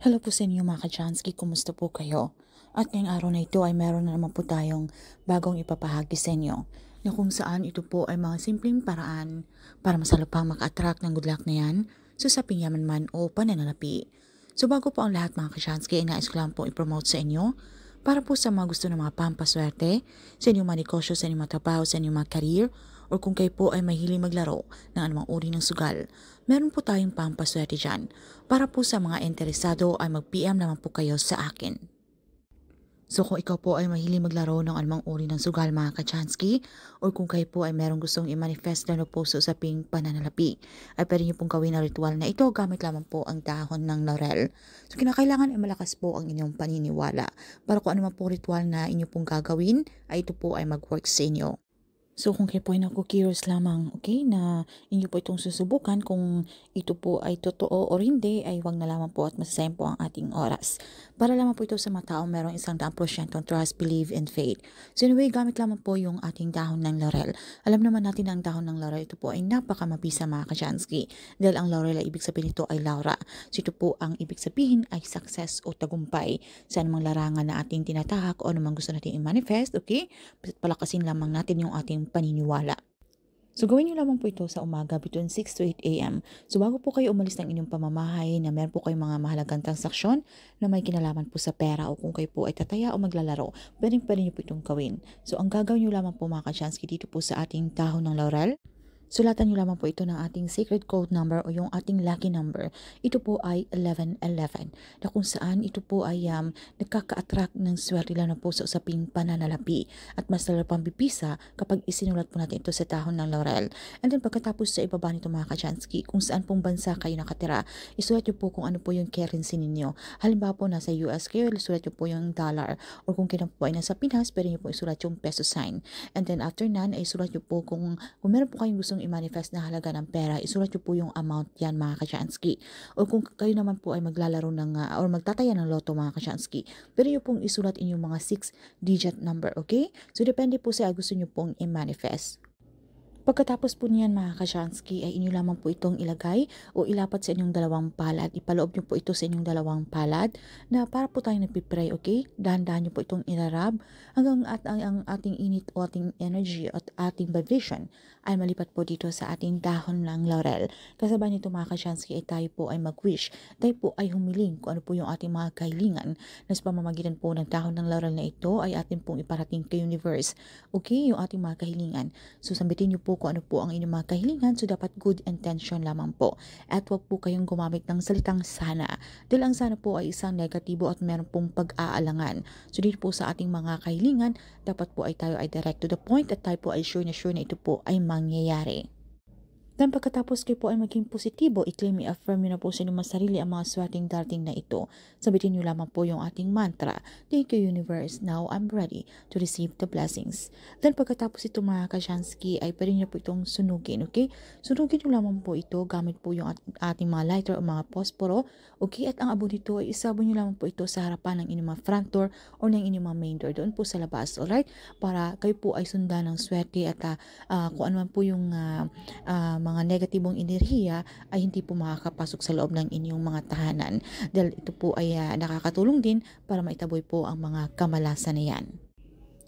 Hello po sa inyo mga ka-Chansky, kumusta po kayo? At ngayong araw na ito ay meron na naman po tayong bagong ipapahagi sa inyo na kung saan ito po ay mga simpleng paraan para masalupang maka-attract ng good luck na yan, susaping yaman man o pananalapi. So bago po ang lahat mga ka-Chansky ay nais ko lang po i-promote sa inyo para po sa mga gusto ng mga pampaswerte, sa inyong mga negosyo, sa inyong mga trabaho, sa inyong mga career, o kung kayo po ay mahiling maglaro ng anumang uri ng sugal, meron po tayong pampaswerte dyan. Para po sa mga interesado ay mag-PM naman po kayo sa akin. So kung ikaw po ay mahiling maglaro ng anumang uri ng sugal mga ka-Chansky, o kung kayo po ay merong gustong i-manifest na po sa usaping pananalapi, ay pwede niyo pong gawin ang ritual na ito gamit lamang po ang dahon ng laurel. So kinakailangan ay malakas po ang inyong paniniwala para kung ano man po ritual na inyo pong gagawin, ay ito po ay mag-work sa inyo. So kung kayo po ay naku-curious lamang, okay, na inyo po itong susubukan kung ito po ay totoo o hindi, ay wag na lamang po at masasayang po ang ating oras. Para lamang po ito sa mga taong merong 100% trust, believe, and faith. So anyway, gamit lamang po yung ating dahon ng laurel. Alam naman natin na ang dahon ng laurel, ito po ay napakamabisa mga ka-Chansky. Dahil ang laurel ay ibig sabihin nito ay Laura. So ito po ang ibig sabihin ay success o tagumpay sa anumang larangan na ating tinatahak o anumang gusto nating i-manifest, okay? Palakasin lamang natin yung ating paniniwala. So gawin niyo lamang po ito sa umaga between 6 to 8 a.m. So bago po kayo umalis ng inyong pamamahay na meron po kayong mga mahalagang transaksyon na may kinalaman po sa pera o kung kayo po ay tataya o maglalaro, pwede niyo po itong gawin. So ang gagawin niyo lamang po mga ka-Chansky dito po sa ating dahon ng laurel, sulatan niyo lamang po ito ng ating secret code number o yung ating lucky number. Ito po ay 1111 na kung saan ito po ay nagkaka-attract ng swerte lang na po sa usaping pananalapi at mas lalo pang bibisa kapag isinulat po natin ito sa dahon ng laurel. And then pagkatapos sa ibaba nito mga ka-Chansky, kung saan pong bansa kayo nakatira, isulat niyo po kung ano po yung currency ninyo. Halimbawa po nasa US kayo, isulat niyo po yung dollar. O kung kayo po ay nasa Pinas, pwede niyo po isulat yung peso sign. And then after nan, ay isulat niyo po kung meron po kayong gustong i-manifest na halaga ng pera, isulat nyo po yung amount yan mga ka-Chansky. O kung kayo naman po ay maglalaro ng or magtataya ng loto mga ka-Chansky, pwede nyo pong isulat inyong mga 6-digit number, okay? So depende po sa gusto nyo pong i-manifest. Pagkatapos po niyan mga ka-Chansky ay inyo lamang po itong ilagay o ilapat sa inyong dalawang palad. Ipaloob nyo po ito sa inyong dalawang palad na para po tayong nagpipray, okay? Dahan-dahan nyo po itong ilarab hanggang at ang ating init o ating energy at ating vibration ay malipat po dito sa ating dahon ng laurel. Kasabay nito mga ka-Chansky ay tayo po ay mag-wish. Tayo po ay humiling kung ano po yung ating mga kahilingan na sa pamamagitan po ng dahon ng laurel na ito ay atin pong iparating kay universe. Okay? Yung ating mga kahilingan. So sambitin nyo po kung ano po ang inyong mga kahilingan, so dapat good intention lamang po. At wag po kayong gumamit ng salitang sana. Dahil ang sana po ay isang negatibo at meron pong pag-aalangan. So dito po sa ating mga kahilingan, dapat po ay tayo ay direct to the point at tayo po ay sure na ito po ay mangyayari. Dan pagkatapos kayo po ay maging positibo, i-claim, i-affirm nyo na po sa inyong sarili ang mga swerteng darating na ito. Sabitin nyo lamang po yung ating mantra, Thank you universe, now I'm ready to receive the blessings. Then pagkatapos ito mga ka-Chansky ay pwede nyo po itong sunugin, okay? Sunugin nyo lamang po ito gamit po yung ating mga lighter o mga posporo, okay? At ang abo nito ay isabon nyo lamang po ito sa harapan ng inyong mga front door o ng inyong mga main door doon po sa labas, alright? Para kayo po ay sundan ng swerte at kung ano man po yung mga negatibong enerhiya ay hindi po makakapasok sa loob ng inyong mga tahanan dahil ito po ay nakakatulong din para maitaboy po ang mga kamalasan na yan.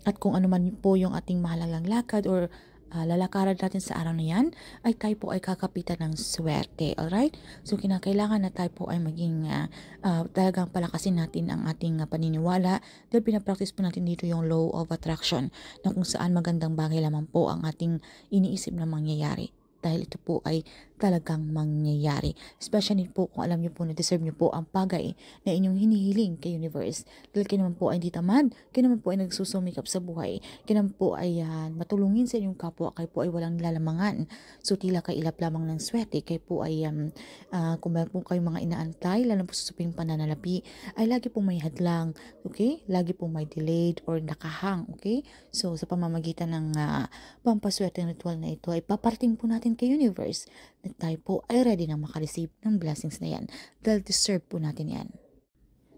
At kung ano man po yung ating mahalagang lakad or lalakaran natin sa araw na yan, ay tayo po ay kakapitan ng swerte, alright? So kinakailangan na tayo po ay maging talagang palakasin natin ang ating paniniwala dahil pinapractice po natin dito yung law of attraction na kung saan magandang bagay lamang po ang ating iniisip na mangyayari. Dahil ito po ay talagang mangyayari. Especially po kung alam niyo po na deserve niyo po ang bagay na inyong hinihiling kay universe. Dahil kayo naman po ay hindi tamad, kayo naman po ay nagsusumikap sa buhay, kayo naman po ay matulungin sa inyong kapwa, kayo po ay walang lalamangan. So tila kailap lamang ng swerte, kayo po ay kung meron po kayong mga inaantay, lalo po sa suping pananalapi, ay lagi pong may hadlang, okay? Lagi pong may delayed or nakahang, okay? So sa pamamagitan ng pampaswerte ng ritual na ito ay paparating po natin kay universe na tayo po ay ready na makareceive ng blessings na yan dahil deserve po natin yan.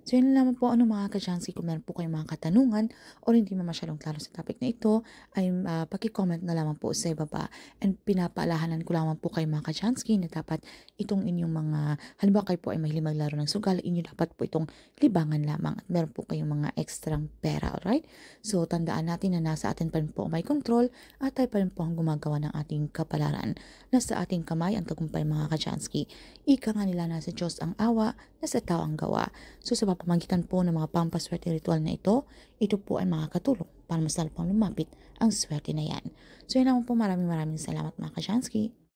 So yun lang naman po ano mga ka-Chansky, kung meron po kayong mga katanungan or hindi mo masyadong klaro sa topic na ito ay paki-comment na lamang po sa ibaba. And pinapaalahanan ko lamang po kayo mga ka-Chansky na dapat itong inyong mga, halimbawa kayo po ay mahilig maglaro ng sugal, inyo dapat po itong libangan lamang at meron po kayong mga ekstrang pera, alright? So tandaan natin na nasa atin pa rin po may control at tayo pa rin po ang gumagawa ng ating kapalaran. Nasa ating kamay ang tagumpay mga ka-Chansky. Ika nga nila nasa Diyos ang awa, nasa tao ang gawa. So sa pamamagitan po ng mga pampaswerte ritual na ito po ay makakatulong para mas lalo pang lumapit ang swerte na yan. So yun naman po, maraming salamat mga ka-Chansky.